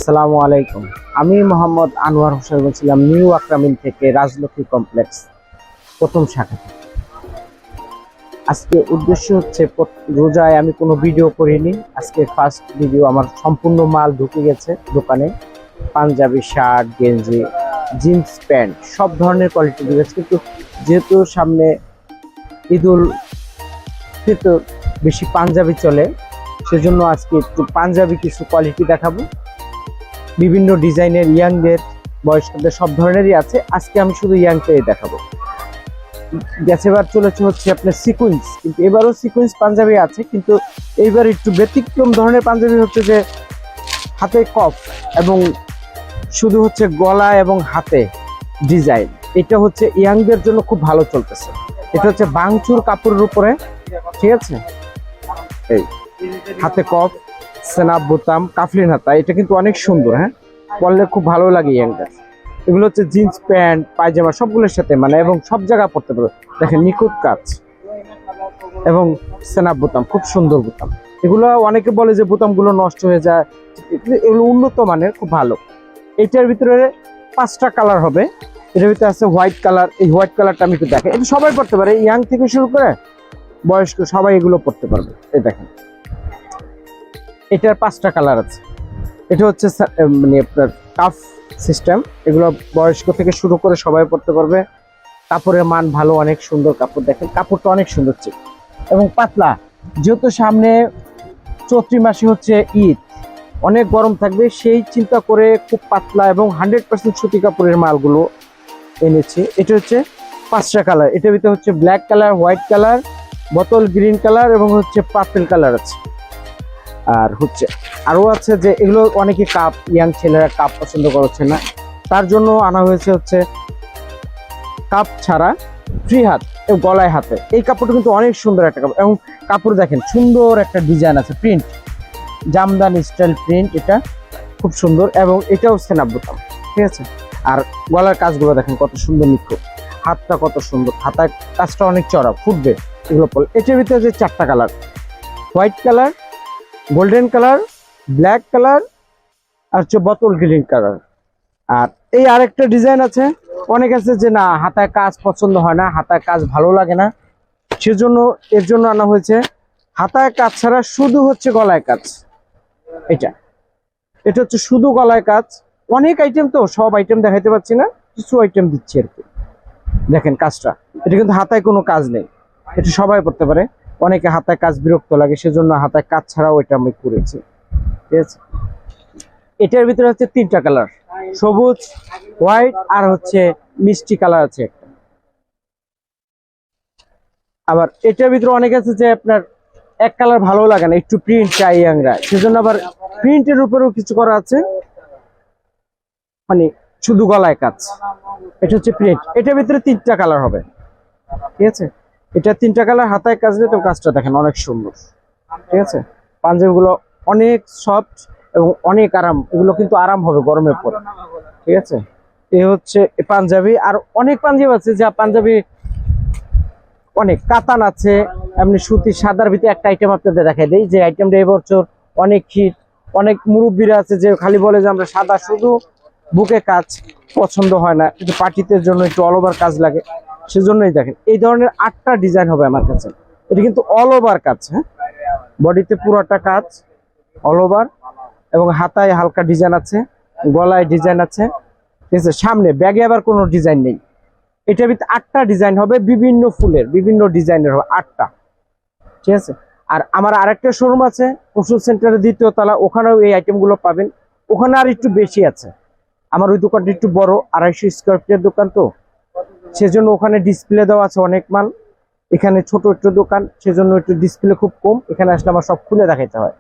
আসসালামু আলাইকুম। আমি মোহাম্মদ আনোয়ার হোসেন বলছিলাম নিউ আকরামিল থেকে, রাজলক্ষ্মী কমপ্লেক্স প্রথম শাখা। আজকে উদ্দেশ্য হচ্ছে, রোজায় আমি কোনো ভিডিও করিনি, আজকে ফার্স্ট ভিডিও। আমার সম্পূর্ণ মাল ঢুকে গেছে দোকানে, পাঞ্জাবি, শার্ট, গেঞ্জি, জিন্স প্যান্ট, সব ধরনের কোয়ালিটি ঢুকে গেছে। কিন্তু যেহেতু সামনে ঈদুল ফিতর, বেশি পাঞ্জাবি চলে, সেজন্য আজকে একটু পাঞ্জাবি কিছু কোয়ালিটি দেখাবো। বিভিন্ন ডিজাইনের, ইয়াংদের, বয়স্কদের সব ধরনেরই আছে। আজকে আমি শুধু ইয়াংটাই দেখাবো। গেছেবার চলেছে হচ্ছে আপনার সিকুয়েন্স, কিন্তু এবারও সিকুয়েন্স পাঞ্জাবি আছে, কিন্তু এইবার একটু ব্যতিক্রম ধরনের পাঞ্জাবি হচ্ছে যে হাতে কফ এবং শুধু হচ্ছে গলা এবং হাতে ডিজাইন। এটা হচ্ছে ইয়াংদের জন্য খুব ভালো চলতেছে। এটা হচ্ছে বাংচুর কাপড়ের উপরে, ঠিক আছে। এই হাতে কফ, সেনাব বোতাম, কাফলিন হাতা, এটা কিন্তু অনেক সুন্দর। হ্যাঁ, পরলে খুব ভালো লাগে ইয়াংদের। এগুলো হচ্ছে জিন্স প্যান্ট, পায়জামা সবগুলোর সাথে মানে, এবং সব জায়গায় পড়তে পারবে। দেখেন নিখুঁত কাজ এবং সেনাব বোতাম, খুব সুন্দর বোতাম। এগুলো অনেকে বলে যে বোতামগুলো নষ্ট হয়ে যায়, এগুলো উন্নত মানের, খুব ভালো। এইটার ভিতরে 5টা কালার হবে। এটার ভিতরে আছে হোয়াইট কালার। এই হোয়াইট কালারটা আমি একটু দেখেন, এটা সবাই পড়তে পারে, ইয়াং থেকে শুরু করে বয়স্ক সবাই এগুলো পড়তে পারবে। এই দেখেন, এটার 5টা কালার আছে। এটা হচ্ছে মানে আপনার কাফ সিস্টেম। এগুলো বয়স্ক থেকে শুরু করে সবাই পড়তে পারবে। কাপড়ের মান ভালো, অনেক সুন্দর কাপড়। দেখেন কাপড়টা অনেক সুন্দর ছিল এবং পাতলা। যেহেতু সামনে চৈত্র মাসে হচ্ছে ঈদ, অনেক গরম থাকবে, সেই চিন্তা করে খুব পাতলা এবং 100% সুতি কাপড়ের মালগুলো এনেছি। এটা হচ্ছে 5টা কালার। এটার ভিতরে হচ্ছে ব্ল্যাক কালার, হোয়াইট কালার, বোতল গ্রিন কালার এবং হচ্ছে পার্পল কালার আছে। আর হচ্ছে আরো আছে যে এগুলো অনেকে কাপ, ইয়াং ছেলেরা কাপ পছন্দ করছে না, তার জন্য আনা হয়েছে হচ্ছে কাপ ছাড়া ফ্রি হাত এবং গলায় হাতে। এই কাপড়টা কিন্তু অনেক সুন্দর একটা কাপড়, এবং কাপড় দেখেন সুন্দর একটা ডিজাইন আছে, প্রিন্ট, জামদানি স্টাইল প্রিন্ট, এটা খুব সুন্দর। এবং এটাও সেনাব বোতাম, ঠিক আছে। আর গলার কাজগুলো দেখেন কত সুন্দর, নিখুঁত। হাতটা কত সুন্দর, হাতার কাজটা অনেক চড়া, ফুটবে এগুলো পরে। এটার ভিতরে যে 4টা colour, white colour, golden colour, black colour আর হচ্ছে বোতল গ্রিন কালার। আর এই আরেকটা ডিজাইন আছে, অনেক আছে যে না হাতায় কাজ পছন্দ হয় না, হাতায় কাজ ভালো লাগে না, সেজন্য এর জন্য আনা হয়েছে হাতায় কাজ ছাড়া শুধু হচ্ছে গলায় কাজ। এটা এটা হচ্ছে শুধু গলায় কাজ। অনেক আইটেম, তো সব আইটেম দেখাইতে পারছি না, কিছু আইটেম দিচ্ছি আর কি। দেখেন কাজটা, এটা কিন্তু হাতায় কোনো কাজ নেই, এটা সবাই করতে পারে। অনেকে হাতায় কাজ বিরক্ত লাগে, সেজন্য হাতায় কাজ ছাড়াও এটা আমি করেছি, ঠিক আছে। এটার ভিতরে হচ্ছে 3টা কালার, সবুজ, হোয়াইট আর হচ্ছে মিষ্টি কালার আছে একটা। আবার এটার ভিতরে অনেক আছে যে আপনার এক কালার ভালো লাগে না, একটু প্রিন্ট চাই ইয়াংরা, সেজন্য আবার প্রিন্টের উপরেও কিছু করা আছে, মানে শুধু গলায় কাজ। এটা হচ্ছে প্রিন্ট। এটার ভিতরে 3টা কালার হবে, ঠিক আছে। এটা 3টা কালার, হাতায় কাজ নেই, তো কাজটা দেখেন অনেক সুন্দর, ঠিক আছে। পাঞ্জাবিগুলো অনেক সফট এবং অনেক আরাম, এগুলো কিন্তু আরাম হবে গরমের পরে, ঠিক আছে। এ হচ্ছে পাঞ্জাবি। আর অনেক পাঞ্জাবি আছে, যা পাঞ্জাবি অনেক কাতান আছে, এমনি সুতি সাদার ভিতরে একটা আইটেম আপনাদের দেখাই দেই, যে আইটেমটা এবছর অনেক হিট। অনেক মুরব্বীরা আছে যে খালি বলে যে আমরা সাদা শুধু বুকে কাজ পছন্দ হয় না, কিন্তু পার্টিতে জন্য একটু অল ওভার কাজ লাগে, সেজন্যই দেখেন এই ধরনের 8টা ডিজাইন হবে আমার কাছে। এটা কিন্তু অল ওভার কাজ, হ্যাঁ, বডিতে পুরোটা কাজ অল ওভার, এবং হাতায় হালকা ডিজাইন আছে, গলায় ডিজাইন আছে, ঠিক আছে। সামনে ব্যাগে আবার কোনো ডিজাইন নেই। এটার ভিতরে 8টা ডিজাইন হবে, বিভিন্ন ফুলের, বিভিন্ন ডিজাইনের হবে 8টা, ঠিক আছে। আর আমার আরেকটা শোরুম আছে কুশল সেন্টারের 2য় তলা, ওখানেও এই আইটেমগুলো পাবেন। ওখানে আর একটু বেশি আছে, আমার ওই দোকানটা একটু বড়, 250 স্কোয়ার ফিটের দোকান, তো সেজন্য ওখানে ডিসপ্লে দেওয়া আছে অনেক মাল। এখানে ছোট একটু দোকান, সেজন্য একটু ডিসপ্লে খুব কম, এখানে আসলে আমার সব খুলে দেখাইতে হয়।